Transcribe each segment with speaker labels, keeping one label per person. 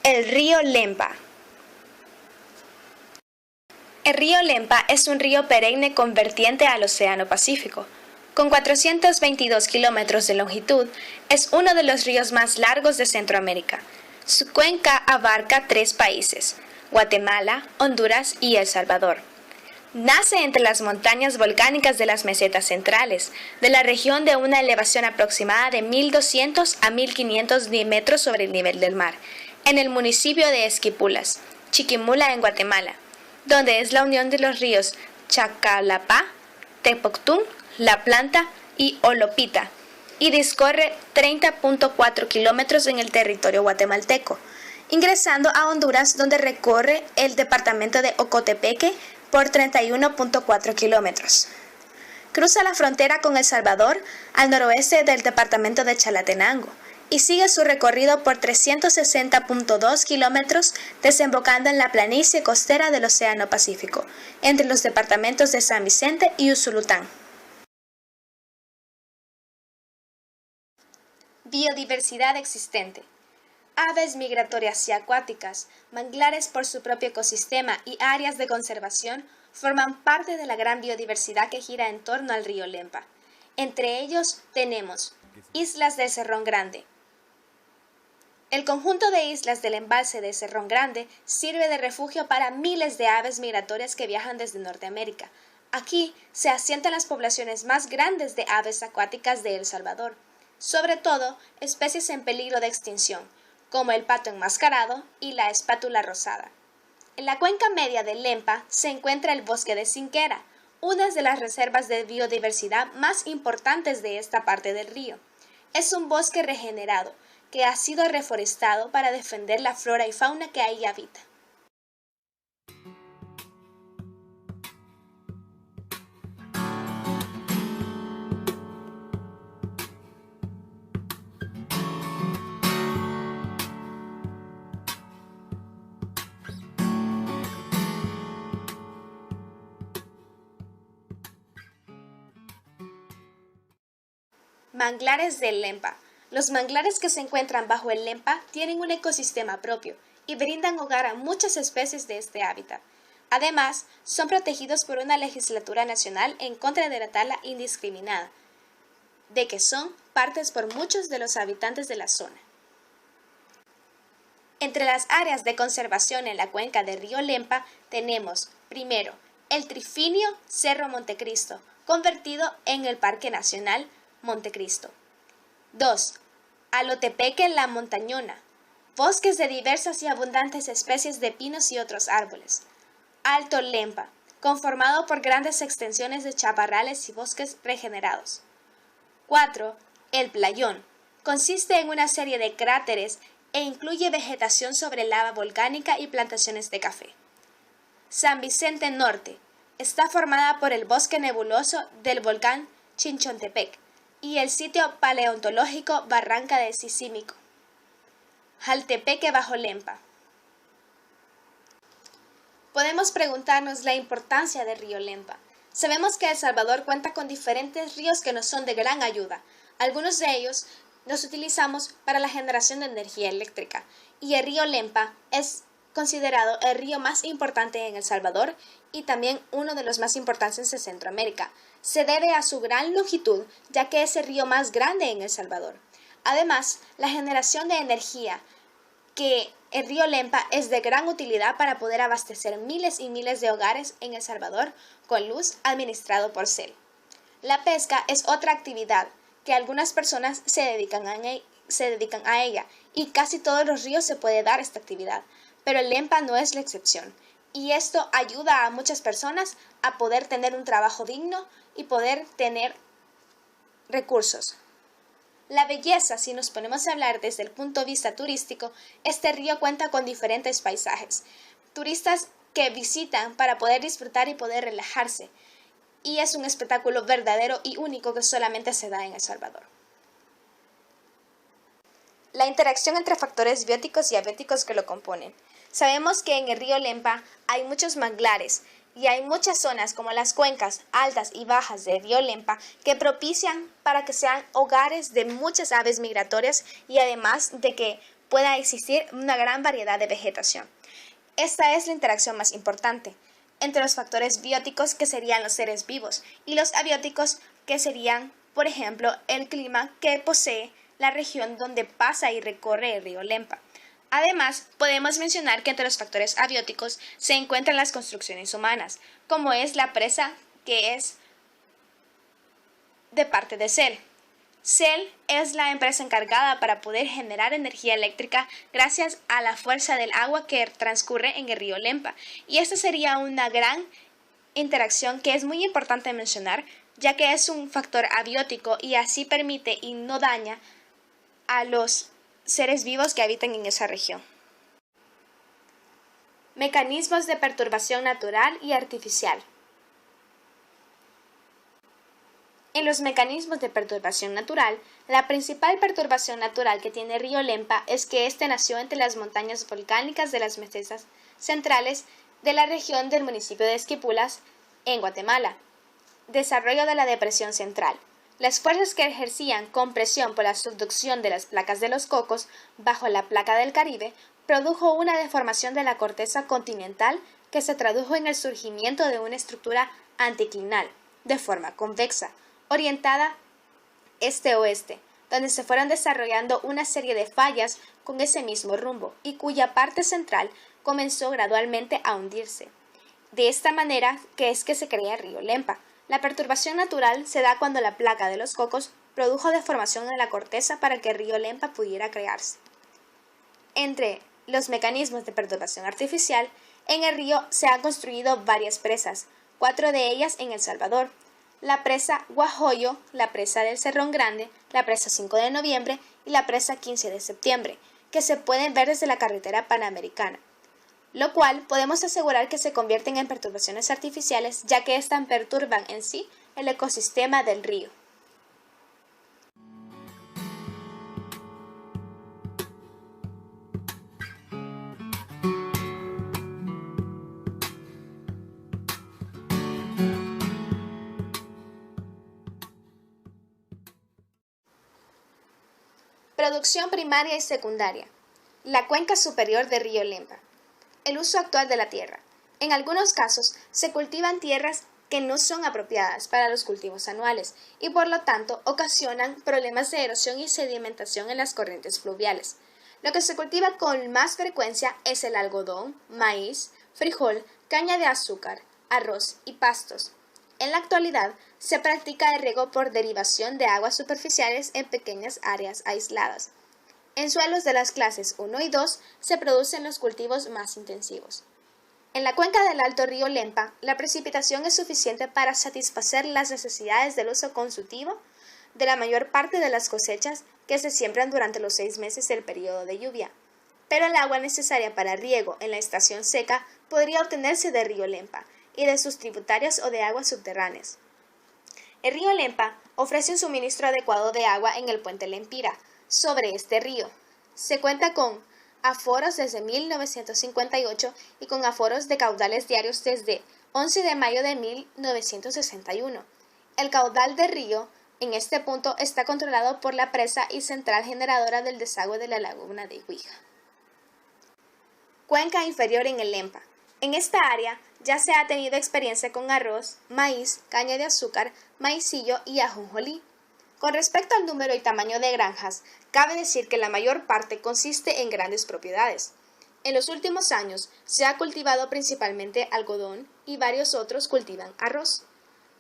Speaker 1: El río Lempa. El río Lempa es un río perenne con vertiente al Océano Pacífico. Con 422 kilómetros de longitud, es uno de los ríos más largos de Centroamérica. Su cuenca abarca 3 países, Guatemala, Honduras y El Salvador. Nace entre las montañas volcánicas de las mesetas centrales, de la región de una elevación aproximada de 1.200 a 1.500 metros sobre el nivel del mar, en el municipio de Esquipulas, Chiquimula en Guatemala, donde es la unión de los ríos Chacalapá, Tepoctún, La Planta y Olopita, y discorre 30.4 kilómetros en el territorio guatemalteco, ingresando a Honduras, donde recorre el departamento de Ocotepeque por 31.4 kilómetros. Cruza la frontera con El Salvador al noroeste del departamento de Chalatenango y sigue su recorrido por 360.2 kilómetros, desembocando en la planicie costera del Océano Pacífico, entre los departamentos de San Vicente y Usulután. Biodiversidad existente. Aves migratorias y acuáticas, manglares por su propio ecosistema y áreas de conservación forman parte de la gran biodiversidad que gira en torno al río Lempa. Entre ellos tenemos islas de Cerrón Grande. El conjunto de islas del embalse de Cerrón Grande sirve de refugio para miles de aves migratorias que viajan desde Norteamérica. Aquí se asientan las poblaciones más grandes de aves acuáticas de El Salvador, sobre todo especies en peligro de extinción, como el pato enmascarado y la espátula rosada. En la cuenca media del Lempa se encuentra el bosque de Cinquera, una de las reservas de biodiversidad más importantes de esta parte del río. Es un bosque regenerado, que ha sido reforestado para defender la flora y fauna que ahí habita. Manglares del Lempa. Los manglares que se encuentran bajo el Lempa tienen un ecosistema propio y brindan hogar a muchas especies de este hábitat. Además, son protegidos por una legislatura nacional en contra de la tala indiscriminada, de que son partes por muchos de los habitantes de la zona. Entre las áreas de conservación en la cuenca del río Lempa tenemos, primero, el trifinio Cerro Montecristo, convertido en el Parque Nacional Montecristo. 2. Alotepeque La Montañona, bosques de diversas y abundantes especies de pinos y otros árboles. Alto Lempa, conformado por grandes extensiones de chaparrales y bosques regenerados. 4. El Playón, consiste en una serie de cráteres e incluye vegetación sobre lava volcánica y plantaciones de café. San Vicente Norte, está formada por el bosque nebuloso del volcán Chinchontepec y el sitio paleontológico Barranca de Sisímico. Jaltepeque bajo Lempa. Podemos preguntarnos la importancia del río Lempa. Sabemos que El Salvador cuenta con diferentes ríos que nos son de gran ayuda. Algunos de ellos los utilizamos para la generación de energía eléctrica, y el río Lempa es considerado el río más importante en El Salvador y también uno de los más importantes de Centroamérica. Se debe a su gran longitud, ya que es el río más grande en El Salvador. Además, la generación de energía que el río Lempa es de gran utilidad para poder abastecer miles y miles de hogares en El Salvador con luz administrado por CEL. La pesca es otra actividad que algunas personas se dedican a ella, y casi todos los ríos se puede dar esta actividad, pero el Lempa no es la excepción, y esto ayuda a muchas personas a poder tener un trabajo digno y poder tener recursos. La belleza, si nos ponemos a hablar desde el punto de vista turístico, este río cuenta con diferentes paisajes. Turistas que visitan para poder disfrutar y poder relajarse, y es un espectáculo verdadero y único que solamente se da en El Salvador. La interacción entre factores bióticos y abióticos que lo componen. Sabemos que en el río Lempa hay muchos manglares y hay muchas zonas como las cuencas altas y bajas del río Lempa que propician para que sean hogares de muchas aves migratorias, y además de que pueda existir una gran variedad de vegetación. Esta es la interacción más importante entre los factores bióticos, que serían los seres vivos, y los abióticos, que serían, por ejemplo, el clima que posee la región donde pasa y recorre el río Lempa. Además, podemos mencionar que entre los factores abióticos se encuentran las construcciones humanas, como es la presa, que es de parte de CEL. CEL es la empresa encargada para poder generar energía eléctrica gracias a la fuerza del agua que transcurre en el río Lempa. Y esta sería una gran interacción que es muy importante mencionar, ya que es un factor abiótico y así permite y no daña a los seres vivos que habitan en esa región. Mecanismos de perturbación natural y artificial. En los mecanismos de perturbación natural, la principal perturbación natural que tiene el río Lempa es que éste nació entre las montañas volcánicas de las mesas centrales de la región del municipio de Esquipulas, en Guatemala. Desarrollo de la depresión central. Las fuerzas que ejercían compresión por la subducción de las placas de los cocos bajo la placa del Caribe produjo una deformación de la corteza continental que se tradujo en el surgimiento de una estructura anticlinal, de forma convexa, orientada este-oeste, donde se fueron desarrollando una serie de fallas con ese mismo rumbo y cuya parte central comenzó gradualmente a hundirse. De esta manera que es que se crea el río Lempa. La perturbación natural se da cuando la placa de los cocos produjo deformación en la corteza para que el río Lempa pudiera crearse. Entre los mecanismos de perturbación artificial, en el río se han construido varias presas, 4 de ellas en El Salvador: la presa Guajoyo, la presa del Cerrón Grande, la presa 5 de noviembre y la presa 15 de septiembre, que se pueden ver desde la carretera panamericana, lo cual podemos asegurar que se convierten en perturbaciones artificiales, ya que éstas perturban en sí el ecosistema del río. Producción primaria y secundaria. La cuenca superior del río Lempa. El uso actual de la tierra. En algunos casos se cultivan tierras que no son apropiadas para los cultivos anuales y por lo tanto ocasionan problemas de erosión y sedimentación en las corrientes fluviales. Lo que se cultiva con más frecuencia es el algodón, maíz, frijol, caña de azúcar, arroz y pastos. En la actualidad se practica el riego por derivación de aguas superficiales en pequeñas áreas aisladas. En suelos de las clases 1 y 2 se producen los cultivos más intensivos. En la cuenca del Alto Río Lempa, la precipitación es suficiente para satisfacer las necesidades del uso consultivo de la mayor parte de las cosechas que se siembran durante los 6 meses del periodo de lluvia. Pero el agua necesaria para riego en la estación seca podría obtenerse del río Lempa y de sus tributarios o de aguas subterráneas. El río Lempa ofrece un suministro adecuado de agua en el puente Lempira. Sobre este río se cuenta con aforos desde 1958 y con aforos de caudales diarios desde 11 de mayo de 1961. El caudal del río en este punto está controlado por la presa y central generadora del desagüe de la laguna de Huija. Cuenca inferior en el Lempa. En esta área ya se ha tenido experiencia con arroz, maíz, caña de azúcar, maicillo y ajonjolí. Con respecto al número y tamaño de granjas, cabe decir que la mayor parte consiste en grandes propiedades. En los últimos años se ha cultivado principalmente algodón y varios otros cultivan arroz.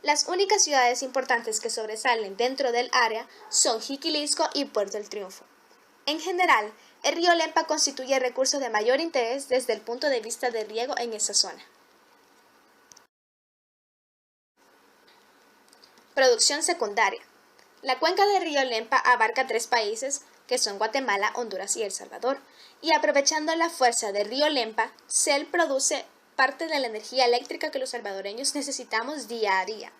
Speaker 1: Las únicas ciudades importantes que sobresalen dentro del área son Jiquilisco y Puerto El Triunfo. En general, el río Lempa constituye el recurso de mayor interés desde el punto de vista del riego en esa zona. Producción secundaria. La cuenca del río Lempa abarca 3 países, que son Guatemala, Honduras y El Salvador, y aprovechando la fuerza del río Lempa, CEL produce parte de la energía eléctrica que los salvadoreños necesitamos día a día.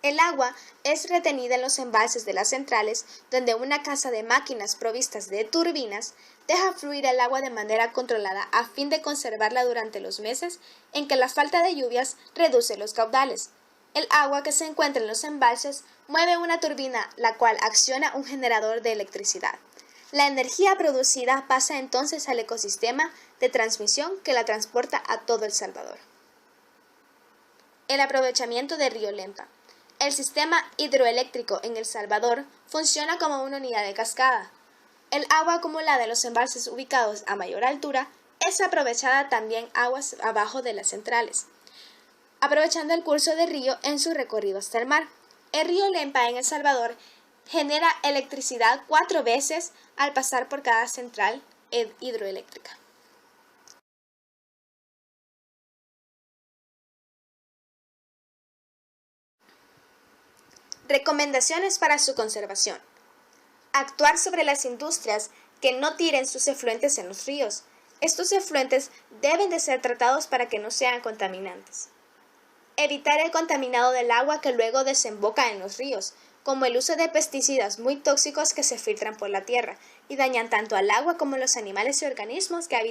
Speaker 1: El agua es retenida en los embalses de las centrales, donde una casa de máquinas provistas de turbinas deja fluir el agua de manera controlada a fin de conservarla durante los meses en que la falta de lluvias reduce los caudales. El agua que se encuentra en los embalses mueve una turbina, la cual acciona un generador de electricidad. La energía producida pasa entonces al ecosistema de transmisión que la transporta a todo El Salvador. El aprovechamiento de Río Lempa. El sistema hidroeléctrico en El Salvador funciona como una unidad de cascada. El agua acumulada en los embalses ubicados a mayor altura es aprovechada también aguas abajo de las centrales, aprovechando el curso del río en su recorrido hasta el mar. El río Lempa en El Salvador genera electricidad 4 veces al pasar por cada central hidroeléctrica. Recomendaciones para su conservación. Actuar sobre las industrias que no tiren sus efluentes en los ríos. Estos efluentes deben de ser tratados para que no sean contaminantes. Evitar el contaminado del agua que luego desemboca en los ríos, como el uso de pesticidas muy tóxicos que se filtran por la tierra y dañan tanto al agua como los animales y organismos que habitan